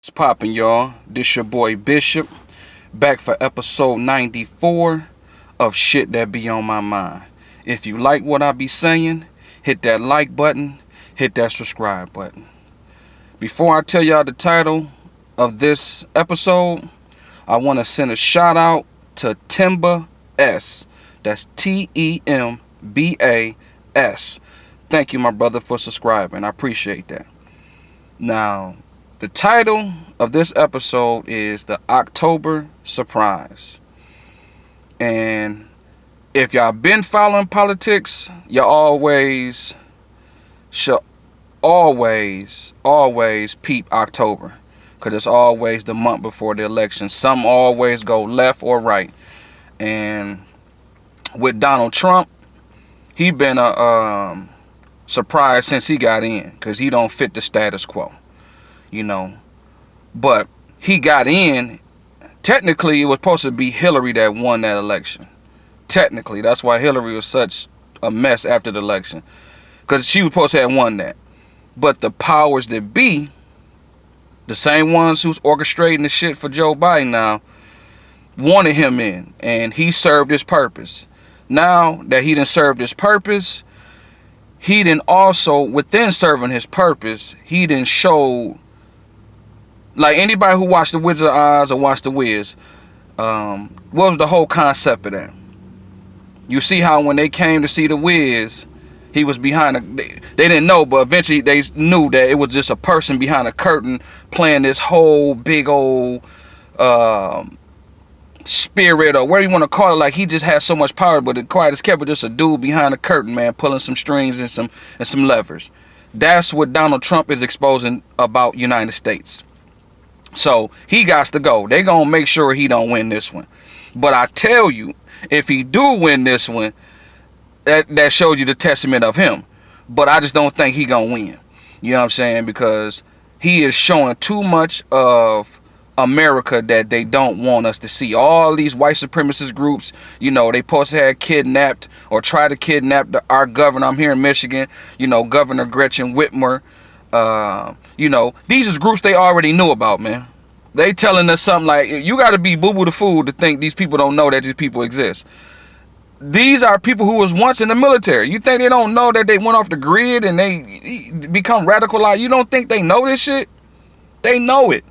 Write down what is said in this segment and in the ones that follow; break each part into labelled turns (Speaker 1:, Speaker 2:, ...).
Speaker 1: What's poppin', y'all? This your boy Bishop, back for episode 94 of Shit That Be On My Mind. If you like what I be saying, hit that like button, hit that subscribe button. Before I tell y'all the title of this episode, I want to send a shout out to Timba S. That's TEMBAS. Thank you, my brother, for subscribing. I appreciate that. Now, the title of this episode is The October Surprise. And if y'all been following politics, you should always peep October. Because it's always the month before the election. Some always go left or right. And with Donald Trump, he been a surprise since he got in. Because he don't fit the status quo. You know, but he got in. Technically, it was supposed to be Hillary that won that election. Technically, that's why Hillary was such a mess after the election, because she was supposed to have won that. But the powers that be, the same ones who's orchestrating the shit for Joe Biden now, wanted him in, and he served his purpose. Now that he done served his purpose, he done also, within serving his purpose, he done showed. Like anybody who watched The Wizard of Oz or watched The Wiz, what was the whole concept of that? You see how when they came to see The Wiz, he was behind they didn't know, but eventually they knew that it was just a person behind a curtain playing this whole big old spirit, or whatever you want to call it. Like, he just had so much power, but the quiet as kept was just a dude behind a curtain, man, pulling some strings and some levers. That's what Donald Trump is exposing about United States. So he got to go. They gonna make sure he don't win this one. But I tell you, if he do win this one, that shows you the testament of him. But I just don't think he gonna win. You know what I'm saying? Because he is showing too much of America that they don't want us to see. All these white supremacist groups, you know, they supposed to have kidnapped or try to kidnap our governor. I'm here in Michigan, you know, Governor Gretchen Whitmer. You know, these is groups they already knew about, man. They telling us something like, you got to be boo-boo the fool to think these people don't know that these people exist. These are people who was once in the military. You think they don't know that they went off the grid and they become radicalized? You don't think they know this shit? They know it.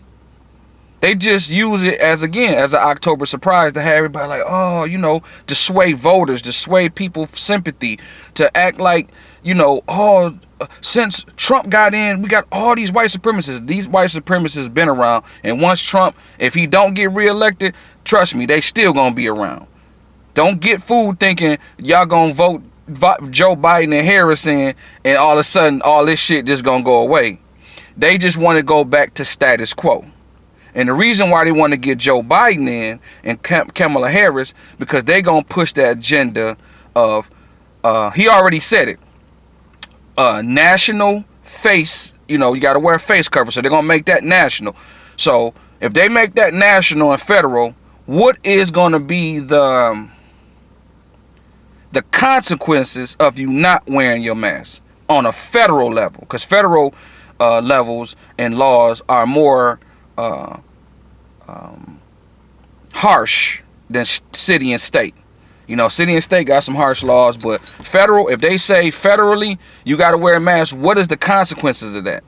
Speaker 1: They just use it as an October surprise to have everybody like, oh, you know, to sway voters, to sway people's sympathy, to act like, you know, oh, since Trump got in, we got all these white supremacists. These white supremacists been around, and once Trump, if he don't get reelected, trust me, they still gonna be around. Don't get fooled thinking y'all gonna vote Joe Biden and Harris in, and all of a sudden all this shit just gonna go away. They just want to go back to status quo. And the reason why they want to get Joe Biden in and Kamala Harris, because they gonna push that agenda of, he already said it, national face, you know, you got to wear a face cover, so they're gonna make that national. So if they make that national and federal, what is gonna be the consequences of you not wearing your mask on a federal level? Because federal levels and laws are more harsh than city and state. You know, city and state got some harsh laws, but federal, if they say federally you got to wear a mask, what is the consequences of that?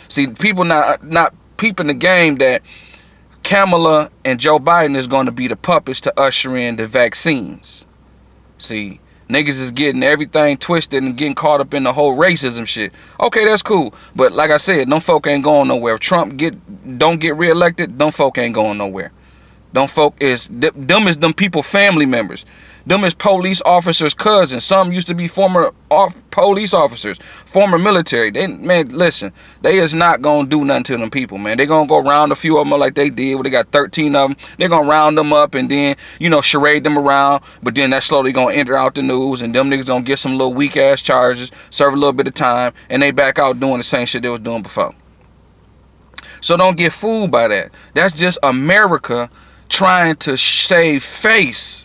Speaker 1: See, people not peeping the game that Kamala and Joe Biden is going to be the puppets to usher in the vaccines. See, niggas is getting everything twisted and getting caught up in the whole racism shit. Okay, that's cool. But like I said, them folk ain't going nowhere. If Trump don't get reelected, them folk ain't going nowhere. Them folk is them people family members. Them is police officers' cousins. Some used to be former police officers, former military. Man, listen, they is not gonna do nothing to them people, man. They gonna go round a few of them like they did. Where they got 13 of them. They gonna round them up and then, you know, charade them around. But then that slowly gonna enter out the news, and them niggas gonna get some little weak ass charges, serve a little bit of time, and they back out doing the same shit they was doing before. So don't get fooled by that. That's just America trying to save face.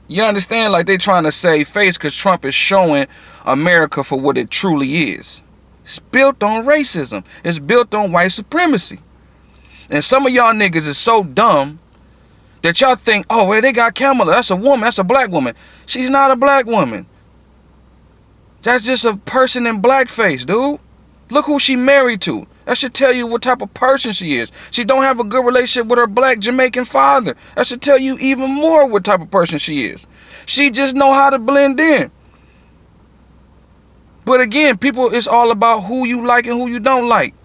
Speaker 1: You understand? Like, they trying to save face because Trump is showing America for what it truly is. It's built on racism. It's built on white supremacy. And some of y'all niggas is so dumb that y'all think, oh, well, they got Kamala. That's a woman. That's a black woman. She's not a black woman. That's just a person in blackface, dude. Look who she married to. That should tell you what type of person she is. She don't have a good relationship with her black Jamaican father. That should tell you even more what type of person she is. She just know how to blend in. But again, people, it's all about who you like and who you don't like.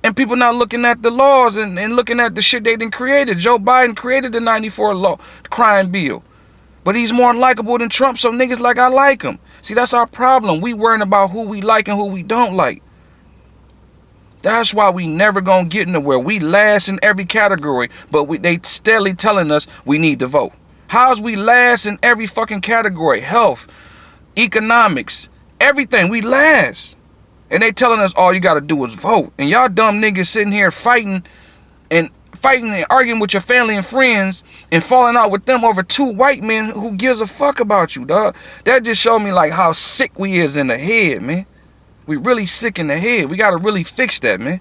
Speaker 1: And people not looking at the laws and looking at the shit they done created. Joe Biden created the 94 law crime bill. But he's more likable than Trump, so niggas like, I like him. See, that's our problem. We worrying about who we like and who we don't like. That's why we never gonna get nowhere. We last in every category, but they steadily telling us we need to vote. How's we last in every fucking category? Health, economics, everything. We last. And they telling us all you gotta do is vote. And y'all dumb niggas sitting here fighting and arguing with your family and friends and falling out with them over two white men who gives a fuck about you, dog. That just showed me like how sick we is in the head, man. We really sick in the head. We gotta really fix that, man.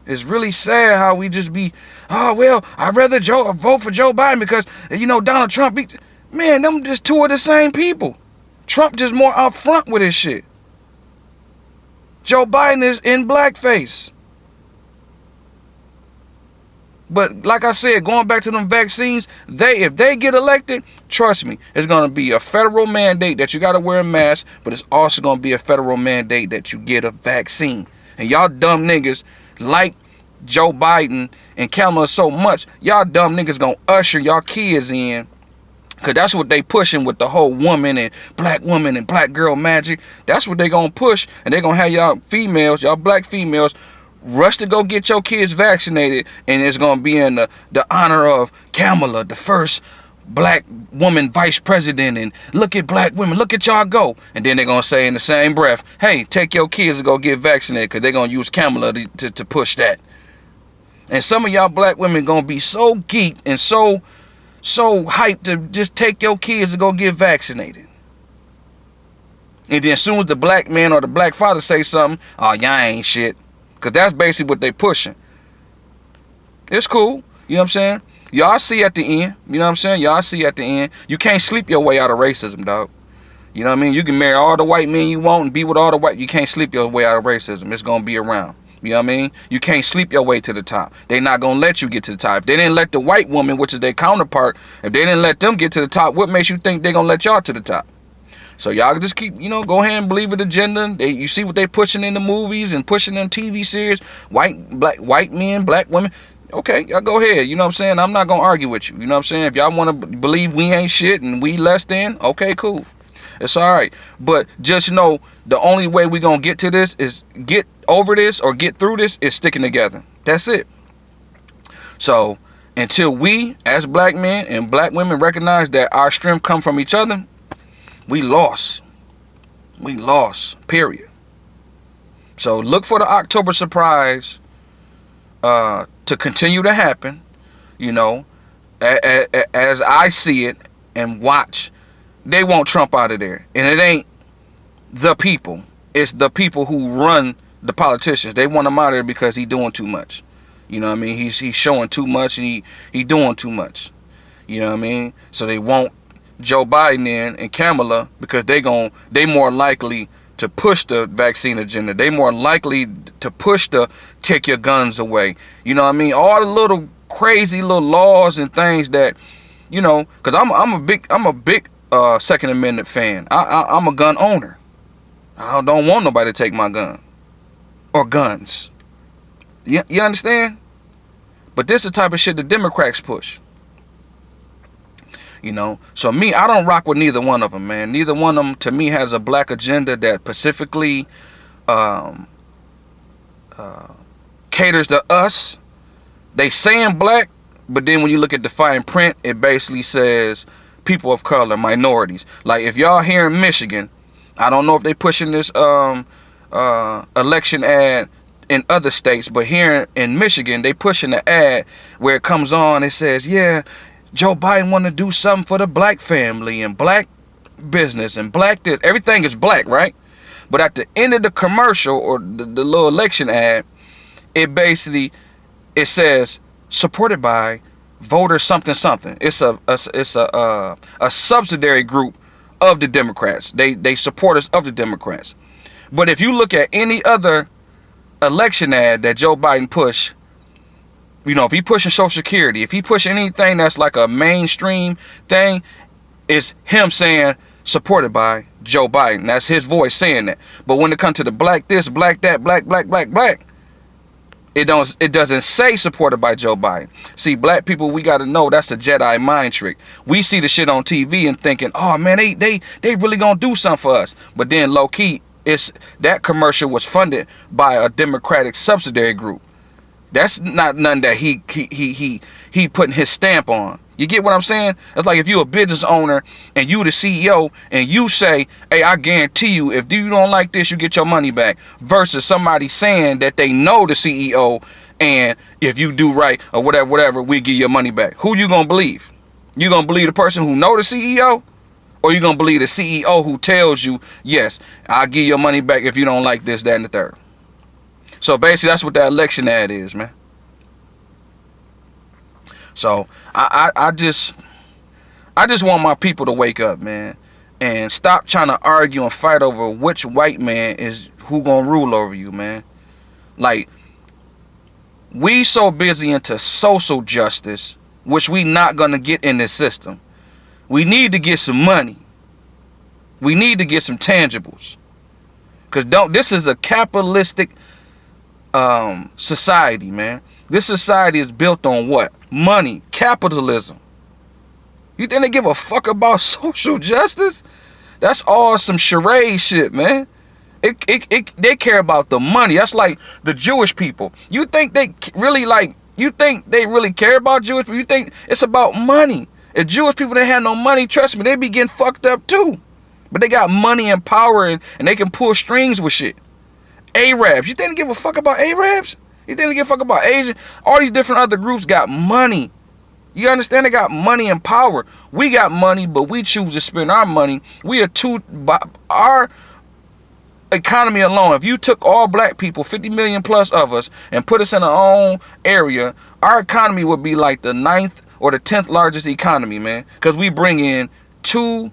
Speaker 1: It's really sad how we just be, oh, well, I'd rather vote for Joe Biden because, you know, Donald Trump, man, them just two of the same people. Trump just more out front with his shit. Joe Biden is in blackface. But like I said, going back to them vaccines, if they get elected, trust me, it's going to be a federal mandate that you got to wear a mask, but it's also going to be a federal mandate that you get a vaccine. And y'all dumb niggas like Joe Biden and Kamala so much, y'all dumb niggas going to usher y'all kids in, because that's what they pushing with the whole woman and black girl magic. That's what they going to push, and they going to have y'all females, y'all black females, rush to go get your kids vaccinated, and it's going to be in the honor of Kamala, the first black woman vice president, and look at black women, look at y'all go. And then they're going to say in the same breath, hey, take your kids to go get vaccinated, because they're going to use Kamala to push that. And some of y'all black women going to be so geeked and so hyped to just take your kids to go get vaccinated. And then as soon as the black man or the black father say something, oh, y'all ain't shit. Because that's basically what they pushing. It's cool. You know what I'm saying? Y'all see at the end. You know what I'm saying? Y'all see at the end. You can't sleep your way out of racism, dog. You know what I mean? You can marry all the white men you want and be with all the white. You can't sleep your way out of racism. It's going to be around. You know what I mean? You can't sleep your way to the top. They're not going to let you get to the top. If they didn't let the white woman, which is their counterpart, if they didn't let them get to the top, what makes you think they're going to let y'all to the top? So y'all just keep, you know, go ahead and believe in the agenda. You see what they pushing in the movies and pushing in TV series. White men, black women. Okay, y'all go ahead. You know what I'm saying? I'm not going to argue with you. You know what I'm saying? If y'all want to believe we ain't shit and we less than, okay, cool. It's all right. But just know the only way we going to get to this is get over this or get through this is sticking together. That's it. So until we as black men and black women recognize that our strength comes from each other, we lost. We lost, period. So look for the October surprise to continue to happen, you know, as I see it and watch. They want Trump out of there. And it ain't the people. It's the people who run the politicians. They want him out of there because he's doing too much. You know what I mean? He's showing too much and he doing too much. You know what I mean? So they want Joe Biden in and Kamala because they more likely to push the vaccine agenda. They more likely to push the take your guns away. You know what I mean? All the little crazy little laws and things that, you know, because I'm a big Second Amendment fan. I'm a gun owner. I don't want nobody to take my gun or guns. You understand? But this is the type of shit the Democrats push. You know, so me, I don't rock with neither one of them, man. Neither one of them, to me, has a black agenda that specifically caters to us. They saying black, but then when you look at the fine print, it basically says people of color, minorities. Like if y'all here in Michigan, I don't know if they pushing this election ad in other states, but here in Michigan, they pushing the ad where it comes on. It says, yeah, Joe Biden want to do something for the black family and black business and black this. Everything is black, right? But at the end of the commercial or the little election ad, it basically it says supported by voter something something. It's a subsidiary group of the Democrats. They supporters of the Democrats. But if you look at any other election ad that Joe Biden push, you know, if he pushing Social Security, if he pushing anything that's like a mainstream thing, it's him saying supported by Joe Biden. That's his voice saying that. But when it comes to the black this, black that, black, it doesn't say supported by Joe Biden. See, black people, we got to know that's a Jedi mind trick. We see the shit on TV and thinking, oh man, they really gonna do something for us. But then low key, it's that commercial was funded by a Democratic subsidiary group. That's not nothing that he putting his stamp on. You get what I'm saying? It's like if you a business owner and you the CEO and you say, hey, I guarantee you, if you don't like this, you get your money back. Versus somebody saying that they know the CEO and if you do right or whatever, we give your money back. Who you gonna believe? You gonna believe the person who know the CEO? Or you gonna believe the CEO who tells you, yes, I'll give your money back if you don't like this, that, and the third. So basically that's what that election ad is, man. So I just want my people to wake up, man, and stop trying to argue and fight over which white man is who gonna rule over you, man. Like, we so busy into social justice, which we not gonna get in this system. We need to get some money. We need to get some tangibles. Cause this is a capitalistic society, man. This society is built on what? Money, capitalism. You think they give a fuck about social justice? That's all some charade shit, man. They care about the money. That's like the Jewish people. You think they really care about Jewish people? You think it's about money? If Jewish people didn't have no money, trust me, they be getting fucked up too. But they got money and power and they can pull strings with shit. Arabs. You think they give a fuck about Arabs? You think they give a fuck about Asian? All these different other groups got money. You understand? They got money and power. We got money, but we choose to spend our money. Our economy alone, if you took all black people, 50 million plus of us, and put us in our own area, our economy would be like the 9th or the 10th largest economy, man. Because we bring in $2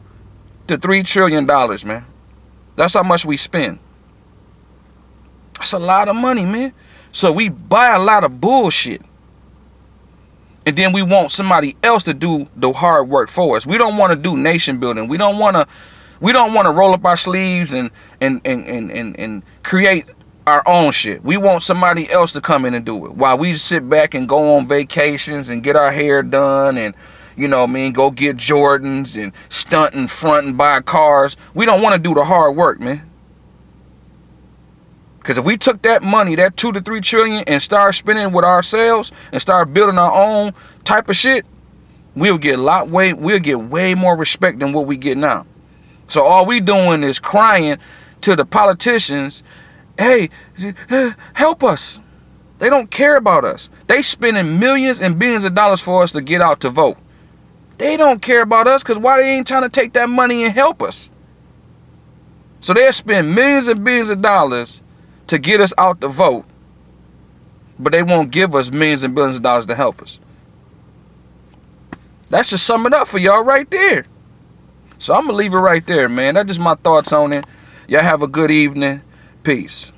Speaker 1: to $3 trillion, man. That's how much we spend. That's a lot of money, man. So we buy a lot of bullshit. And then we want somebody else to do the hard work for us. We don't want to do nation building. We don't want to roll up our sleeves and create our own shit. We want somebody else to come in and do it. While we sit back and go on vacations and get our hair done and, you know what I mean, go get Jordans and stunt in front and buy cars. We don't want to do the hard work, man. Because if we took that money, that 2 to 3 trillion, and start spending with ourselves and start building our own type of shit, we'll get way more respect than what we get now. So all we doing is crying to the politicians, hey, help us. They don't care about us. They spending millions and billions of dollars for us to get out to vote. They don't care about us because why they ain't trying to take that money and help us? So they'll spend millions and billions of dollars to get us out to vote, but they won't give us millions and billions of dollars to help us. That's just sum it up for y'all right there. So I'm going to leave it right there, man. That's just my thoughts on it. Y'all have a good evening. Peace.